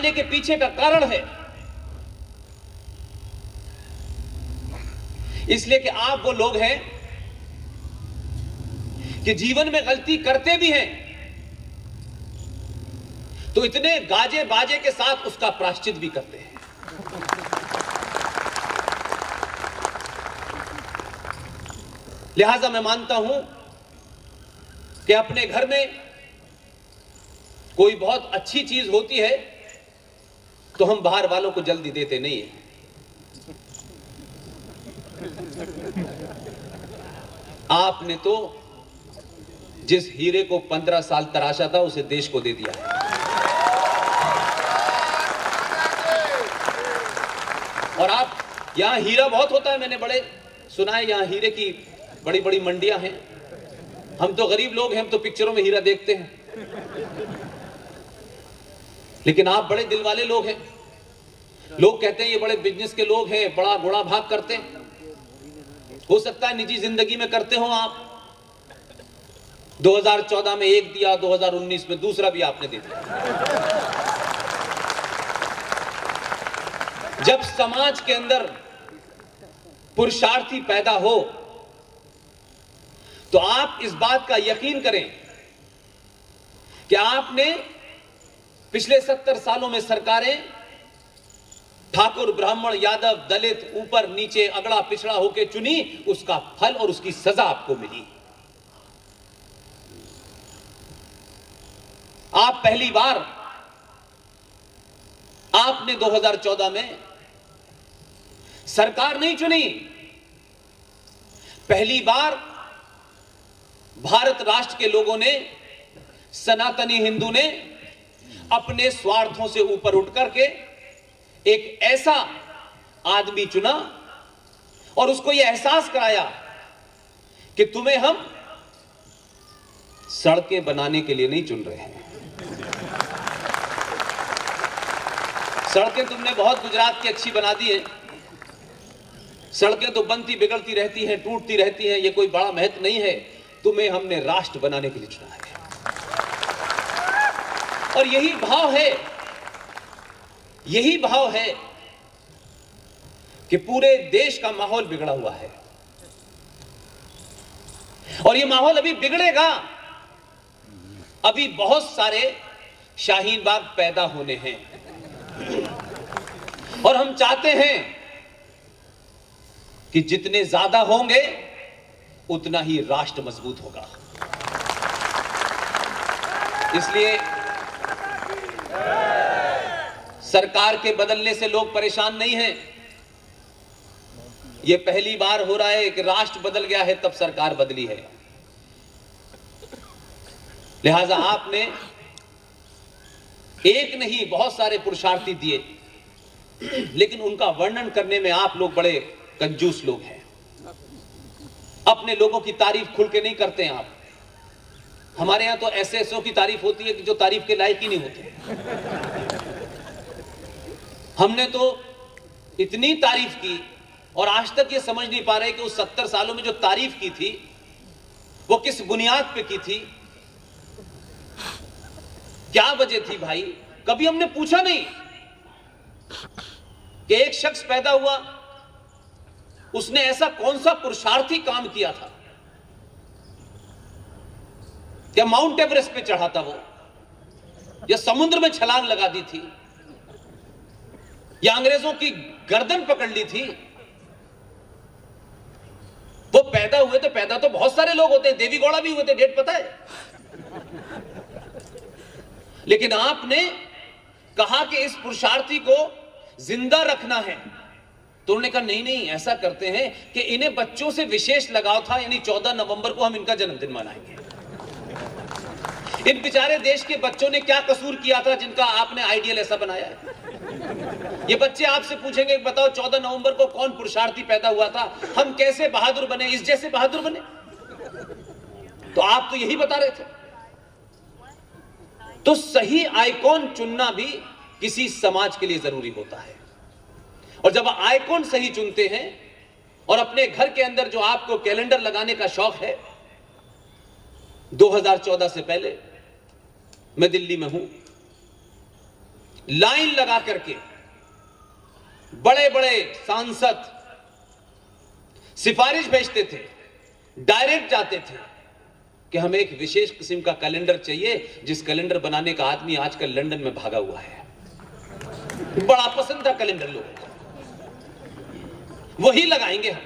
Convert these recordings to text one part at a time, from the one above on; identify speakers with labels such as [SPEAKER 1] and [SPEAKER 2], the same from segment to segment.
[SPEAKER 1] पाने के पीछे का कारण है। इसलिए कि आप वो लोग हैं कि जीवन में गलती करते भी हैं तो इतने गाजे बाजे के साथ उसका प्रायश्चित भी करते हैं। लिहाजा मैं मानता हूं कि अपने घर में कोई बहुत अच्छी चीज होती है तो हम बाहर वालों को जल्दी देते नहीं है। आपने तो जिस हीरे को 15 साल तराशा था उसे देश को दे दिया है। और आप, यहां हीरा बहुत होता है, मैंने बड़े सुना है, यहां हीरे की बड़ी बड़ी मंडियां हैं। हम तो गरीब लोग हैं, हम तो पिक्चरों में हीरा देखते हैं, लेकिन आप बड़े दिल वाले लोग हैं। लोग कहते हैं ये बड़े बिजनेस के लोग हैं, बड़ा घोड़ा भाग करते हैं। हो सकता है निजी जिंदगी में करते हो आप। 2014 में एक दिया, 2019 में दूसरा भी आपने दे दिया। जब समाज के अंदर पुरुषार्थी पैदा हो तो आप इस बात का यकीन करें कि आपने पिछले 70 सालों में सरकारें ठाकुर, ब्राह्मण, यादव, दलित, ऊपर नीचे, अगड़ा पिछड़ा होकर चुनी, उसका फल और उसकी सजा आपको मिली। आप पहली बार आपने 2014 में सरकार नहीं चुनी, पहली बार भारत राष्ट्र के लोगों ने, सनातनी हिंदू ने अपने स्वार्थों से ऊपर उठ करके एक ऐसा आदमी चुना और उसको यह एहसास कराया कि तुम्हें हम सड़कें बनाने के लिए नहीं चुन रहे हैं। सड़कें तुमने बहुत गुजरात की अच्छी बना दी है, सड़कें तो बनती बिगड़ती रहती हैं, टूटती रहती हैं, ये कोई बड़ा महत्व नहीं है। तुम्हें हमने राष्ट्र बनाने के लिए चुना है। और यही भाव है, यही भाव है कि पूरे देश का माहौल बिगड़ा हुआ है और ये माहौल अभी बिगड़ेगा। अभी बहुत सारे शाहीन बाग पैदा होने हैं और हम चाहते हैं कि जितने ज्यादा होंगे उतना ही राष्ट्र मजबूत होगा। इसलिए सरकार के बदलने से लोग परेशान नहीं हैं। यह पहली बार हो रहा है कि राष्ट्र बदल गया है तब सरकार बदली है। लिहाजा आपने एक नहीं बहुत सारे पुरुषार्थी दिए, लेकिन उनका वर्णन करने में आप लोग बड़े कंजूस लोग हैं। अपने लोगों की तारीफ खुल के नहीं करते हैं आप। हमारे यहां तो ऐसे की तारीफ होती है कि जो तारीफ के लायक ही नहीं होते। हमने तो इतनी तारीफ की और आज तक ये समझ नहीं पा रहे कि उस 70 सालों में जो तारीफ की थी वो किस बुनियाद पे की थी, क्या वजह थी भाई। कभी हमने पूछा नहीं कि एक शख्स पैदा हुआ, उसने ऐसा कौन सा पुरुषार्थी काम किया था। क्या माउंट एवरेस्ट पे चढ़ा था वो, या समुद्र में छलांग लगा दी थी, या अंग्रेजों की गर्दन पकड़ ली थी। वो पैदा हुए तो पैदा तो बहुत सारे लोग होते हैं, देवी गौड़ा भी हुए थे, डेट पता है। लेकिन आपने कहा कि इस पुरुषार्थी को जिंदा रखना है, तो उन्होंने कहा नहीं नहीं, ऐसा करते हैं कि इन्हें बच्चों से विशेष लगाव था, यानी 14 नवंबर को हम इनका जन्मदिन मनाएंगे। इन बेचारे देश के बच्चों ने क्या कसूर किया था जिनका आपने आइडियल ऐसा बनाया है। ये बच्चे आपसे पूछेंगे बताओ 14 नवंबर को कौन पुरुषार्थी पैदा हुआ था, हम कैसे बहादुर बने, इस जैसे बहादुर बने। तो आप तो यही बता रहे थे। तो सही आइकॉन चुनना भी किसी समाज के लिए जरूरी होता है। और जब आइकॉन सही चुनते हैं और अपने घर के अंदर जो आपको कैलेंडर लगाने का शौक है, 2014 से पहले मैं दिल्ली में हूं, लाइन लगा करके बड़े बड़े सांसद सिफारिश भेजते थे, डायरेक्ट जाते थे कि हमें एक विशेष किस्म का कैलेंडर चाहिए, जिस कैलेंडर बनाने का आदमी आजकल लंदन में भागा हुआ है। बड़ा पसंद था कैलेंडर लोगों को, वही लगाएंगे हम।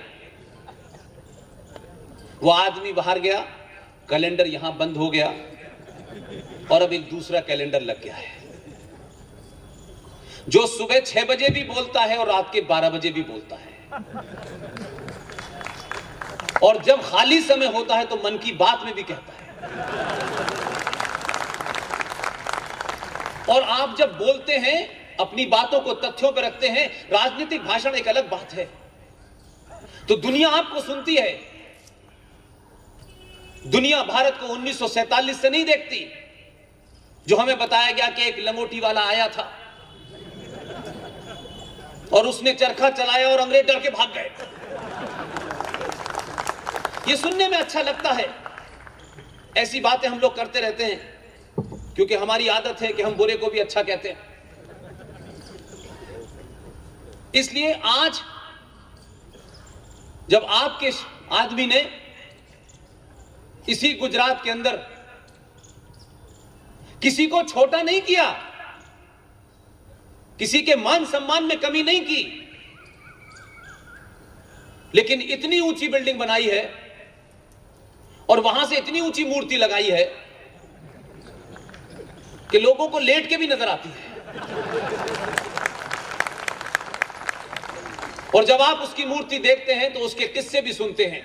[SPEAKER 1] वो आदमी बाहर गया, कैलेंडर यहां बंद हो गया और अब एक दूसरा कैलेंडर लग गया है, जो सुबह 6 बजे भी बोलता है और रात के 12 बजे भी बोलता है। और जब खाली समय होता है तो मन की बात में भी कहता है। और आप जब बोलते हैं, अपनी बातों को तथ्यों पर रखते हैं, राजनीतिक भाषण एक अलग बात है, तो दुनिया आपको सुनती है। दुनिया भारत को 1947 से नहीं देखती, जो हमें बताया गया कि एक लंगोटी वाला आया था और उसने चरखा चलाया और अंग्रेज डर के भाग गए। ये सुनने में अच्छा लगता है। ऐसी बातें हम लोग करते रहते हैं क्योंकि हमारी आदत है कि हम बुरे को भी अच्छा कहते हैं। इसलिए आज जब आपके आदमी ने इसी गुजरात के अंदर किसी को छोटा नहीं किया, किसी के मान सम्मान में कमी नहीं की, लेकिन इतनी ऊंची बिल्डिंग बनाई है और वहां से इतनी ऊंची मूर्ति लगाई है कि लोगों को लेट के भी नजर आती है। और जब आप उसकी मूर्ति देखते हैं तो उसके किस्से भी सुनते हैं,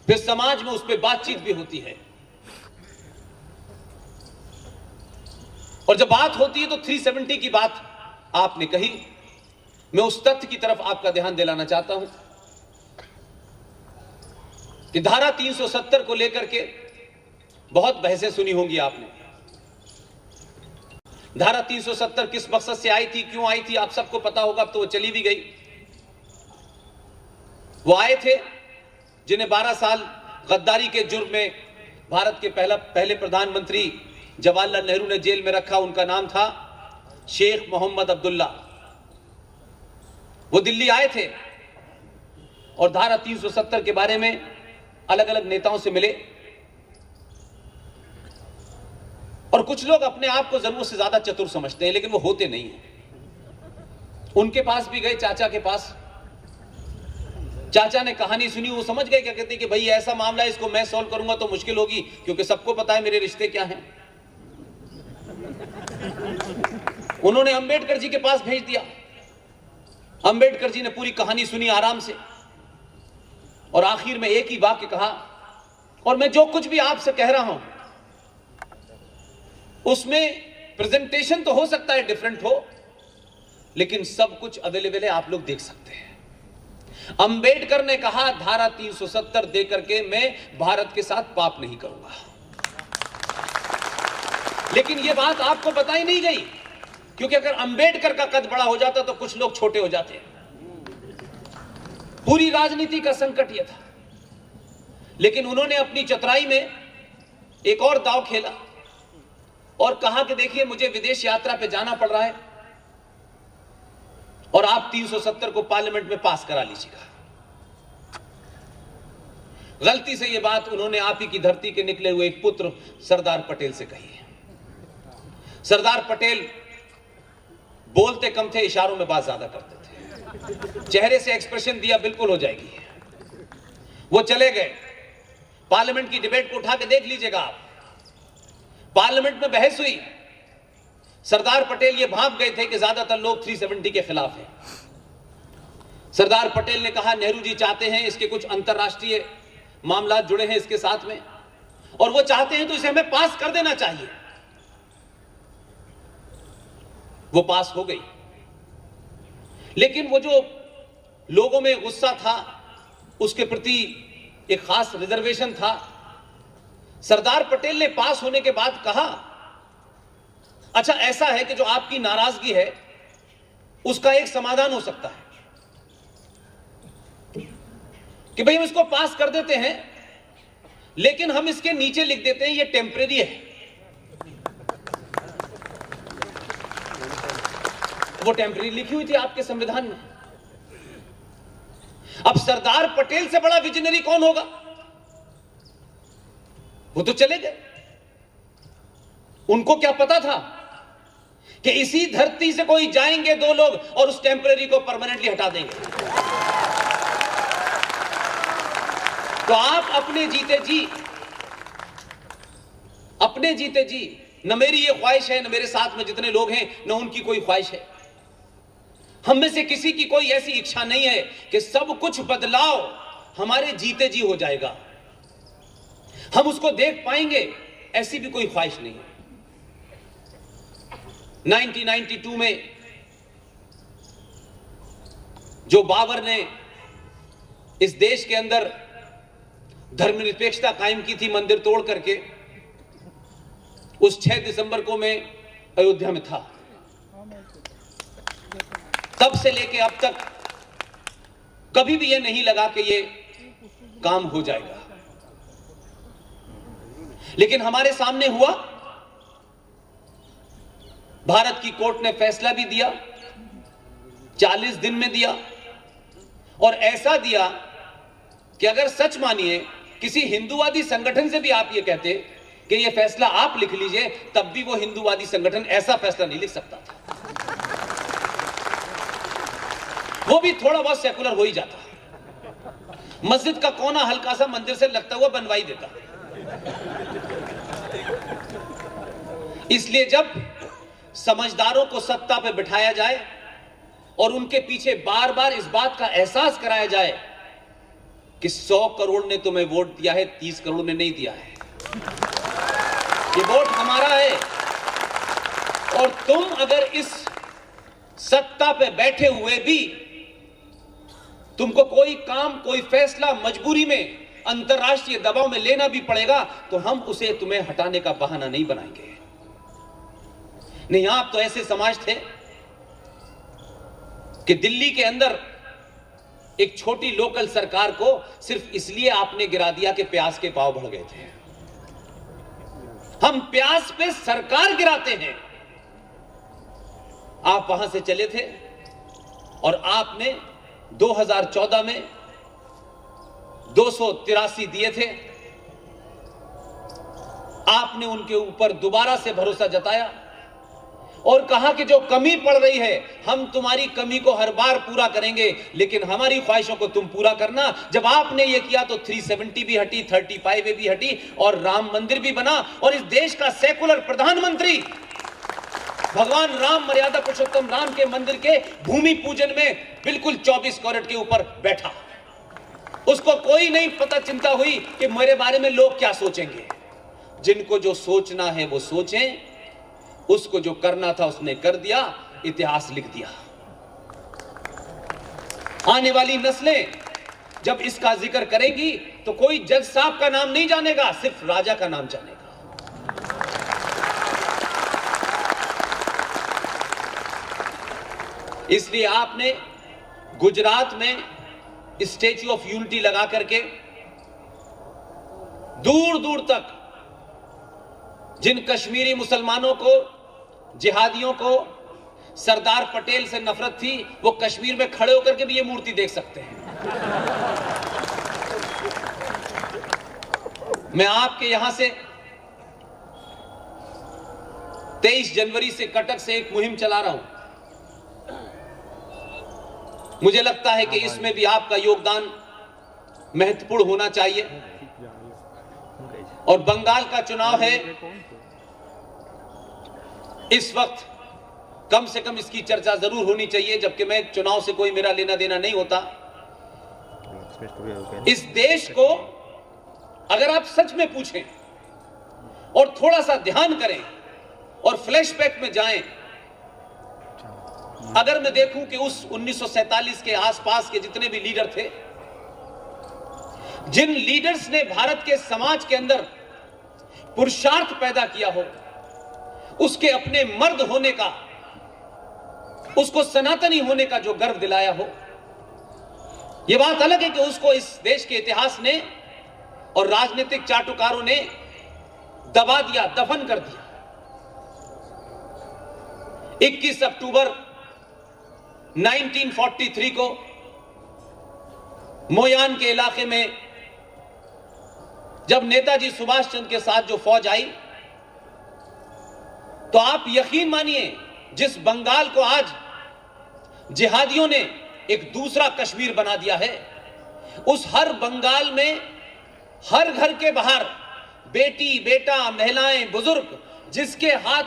[SPEAKER 1] फिर समाज में उस पर बातचीत भी होती है। और जब बात होती है तो 370 की बात आपने कही। मैं उस तथ्य की तरफ आपका ध्यान दिलाना चाहता हूं कि धारा 370 को लेकर के बहुत बहसें सुनी होंगी आपने। धारा 370 किस मकसद से आई थी, क्यों आई थी, आप सबको पता होगा। अब तो वो चली भी गई। वो आए थे जिन्हें 12 साल गद्दारी के जुर्म में भारत के पहले प्रधानमंत्री जवाहरलाल नेहरू ने जेल में रखा। उनका नाम था शेख मोहम्मद अब्दुल्ला। वो दिल्ली आए थे और धारा 370 के बारे में अलग अलग नेताओं से मिले। और कुछ लोग अपने आप को जरूरत से ज्यादा चतुर समझते हैं, लेकिन वो होते नहीं हैं। उनके पास भी गए, चाचा के पास। चाचा ने कहानी सुनी, वो समझ गए क्या कहते कि भाई ऐसा मामला है, इसको मैं सॉल्व करूंगा तो मुश्किल होगी, क्योंकि सबको पता है मेरे रिश्ते क्या हैं। उन्होंने अंबेडकर जी के पास भेज दिया। अंबेडकर जी ने पूरी कहानी सुनी आराम से और आखिर में एक ही वाक्य कहा, और मैं जो कुछ भी आपसे कह रहा हूं उसमें प्रेजेंटेशन तो हो सकता है डिफरेंट हो, लेकिन सब कुछ अवेलेबल है, आप लोग देख सकते हैं। अंबेडकर ने कहा धारा 370 देकर के मैं भारत के साथ पाप नहीं करूंगा। लेकिन यह बात आपको बताई नहीं गई, क्योंकि अगर अंबेडकर का कद बड़ा हो जाता तो कुछ लोग छोटे हो जाते। पूरी राजनीति का संकट यह था। लेकिन उन्होंने अपनी चतुराई में एक और दांव खेला और कहा कि देखिए मुझे विदेश यात्रा पे जाना पड़ रहा है और आप 370 को पार्लियामेंट में पास करा लीजिएगा। गलती से यह बात उन्होंने आप ही की धरती के निकले हुए एक पुत्र सरदार पटेल से कही है। सरदार पटेल बोलते कम थे, इशारों में बात ज्यादा करते थे। चेहरे से एक्सप्रेशन दिया बिल्कुल हो जाएगी। वो चले गए। पार्लियामेंट की डिबेट को उठा के देख लीजिएगा आप। पार्लियामेंट में बहस हुई। सरदार पटेल ये भांप गए थे कि ज्यादातर लोग 370 के खिलाफ हैं। सरदार पटेल ने कहा नेहरू जी चाहते हैं, इसके कुछ अंतरराष्ट्रीय मामला जुड़े हैं इसके साथ में, और वो चाहते हैं तो इसे हमें पास कर देना चाहिए। वो पास हो गई। लेकिन वो जो लोगों में गुस्सा था, उसके प्रति एक खास रिजर्वेशन था। सरदार पटेल ने पास होने के बाद कहा, अच्छा ऐसा है कि जो आपकी नाराजगी है उसका एक समाधान हो सकता है कि भाई हम इसको पास कर देते हैं, लेकिन हम इसके नीचे लिख देते हैं ये टेम्परेरी है। वो टेम्पररी लिखी हुई थी आपके संविधान में। अब सरदार पटेल से बड़ा विजनरी कौन होगा? वो तो चले गए। उनको क्या पता था कि इसी धरती से कोई जाएंगे दो लोग और उस टेम्पररी को परमानेंटली हटा देंगे। तो आप अपने जीते जी न मेरी ये ख्वाहिश है, न मेरे साथ में जितने लोग हैं न उनकी कोई ख्वाहिश है, हम में से किसी की कोई ऐसी इच्छा नहीं है कि सब कुछ बदलाव हमारे जीते जी हो जाएगा, हम उसको देख पाएंगे, ऐसी भी कोई ख्वाहिश नहीं है। 1992 में जो बाबर ने इस देश के अंदर धर्मनिरपेक्षता कायम की थी मंदिर तोड़ करके, उस 6 दिसंबर को मैं अयोध्या में था। तब से लेके अब तक कभी भी ये नहीं लगा कि ये काम हो जाएगा, लेकिन हमारे सामने हुआ। भारत की कोर्ट ने फैसला भी दिया, 40 दिन में दिया, और ऐसा दिया कि अगर सच मानिए किसी हिंदूवादी संगठन से भी आप ये कहते कि ये फैसला आप लिख लीजिए, तब भी वो हिंदूवादी संगठन ऐसा फैसला नहीं लिख सकता था। वो भी थोड़ा बहुत सेकुलर हो ही जाता, मस्जिद का कोना हल्का सा मंदिर से लगता हुआ बनवाई देता। इसलिए जब समझदारों को सत्ता पे बिठाया जाए और उनके पीछे बार बार इस बात का एहसास कराया जाए कि 100 करोड़ ने तुम्हें वोट दिया है, 30 करोड़ ने नहीं दिया है, ये वोट हमारा है, और तुम अगर इस सत्ता पे बैठे हुए भी तुमको कोई काम, कोई फैसला मजबूरी में अंतरराष्ट्रीय दबाव में लेना भी पड़ेगा, तो हम उसे तुम्हें हटाने का बहाना नहीं बनाएंगे। नहीं, आप तो ऐसे समाज थे कि दिल्ली के अंदर एक छोटी लोकल सरकार को सिर्फ इसलिए आपने गिरा दिया कि प्याज के भाव बढ़ गए थे। हम प्याज पे सरकार गिराते हैं। आप वहां से चले थे और आपने 2014 में 283 दिए थे। आपने उनके ऊपर दोबारा से भरोसा जताया और कहा कि जो कमी पड़ रही है हम तुम्हारी कमी को हर बार पूरा करेंगे, लेकिन हमारी ख्वाहिशों को तुम पूरा करना। जब आपने ये किया तो 370 भी हटी, 35A भी हटी और राम मंदिर भी बना, और इस देश का सेकुलर प्रधानमंत्री भगवान राम, मर्यादा पुरुषोत्तम राम के मंदिर के भूमि पूजन में बिल्कुल 24 कैरेट के ऊपर बैठा। उसको कोई नहीं पता चिंता हुई कि मेरे बारे में लोग क्या सोचेंगे। जिनको जो सोचना है वो सोचें, उसको जो करना था उसने कर दिया, इतिहास लिख दिया। आने वाली नस्लें जब इसका जिक्र करेंगी तो कोई जज साहब का नाम नहीं जानेगा, सिर्फ राजा का नाम जानेगा। इसलिए आपने गुजरात में स्टैच्यू ऑफ यूनिटी लगा करके दूर दूर तक जिन कश्मीरी मुसलमानों को, जिहादियों को सरदार पटेल से नफरत थी, वो कश्मीर में खड़े होकर के भी ये मूर्ति देख सकते हैं। मैं आपके यहां से 23 जनवरी से कटक से एक मुहिम चला रहा हूं। मुझे लगता है कि इसमें भी आपका योगदान महत्वपूर्ण होना चाहिए। और बंगाल का चुनाव है, इस वक्त कम से कम इसकी चर्चा जरूर होनी चाहिए, जबकि मैं चुनाव से कोई मेरा लेना देना नहीं होता। इस देश को अगर आप सच में पूछें और थोड़ा सा ध्यान करें और फ्लैशबैक में जाएं, अगर मैं देखूं कि उस 1947 के आसपास के जितने भी लीडर थे, जिन लीडर्स ने भारत के समाज के अंदर पुरुषार्थ पैदा किया हो, उसके अपने मर्द होने का, उसको सनातनी होने का जो गर्व दिलाया हो, यह बात अलग है कि उसको इस देश के इतिहास ने और राजनीतिक चाटुकारों ने दबा दिया, दफन कर दिया। 21 अक्टूबर 1943 को मोयान के इलाके में जब नेताजी सुभाष चंद्र के साथ जो फौज आई, तो आप यकीन मानिए, जिस बंगाल को आज जिहादियों ने एक दूसरा कश्मीर बना दिया है, उस हर बंगाल में हर घर के बाहर बेटी, बेटा, महिलाएं, बुजुर्ग जिसके हाथ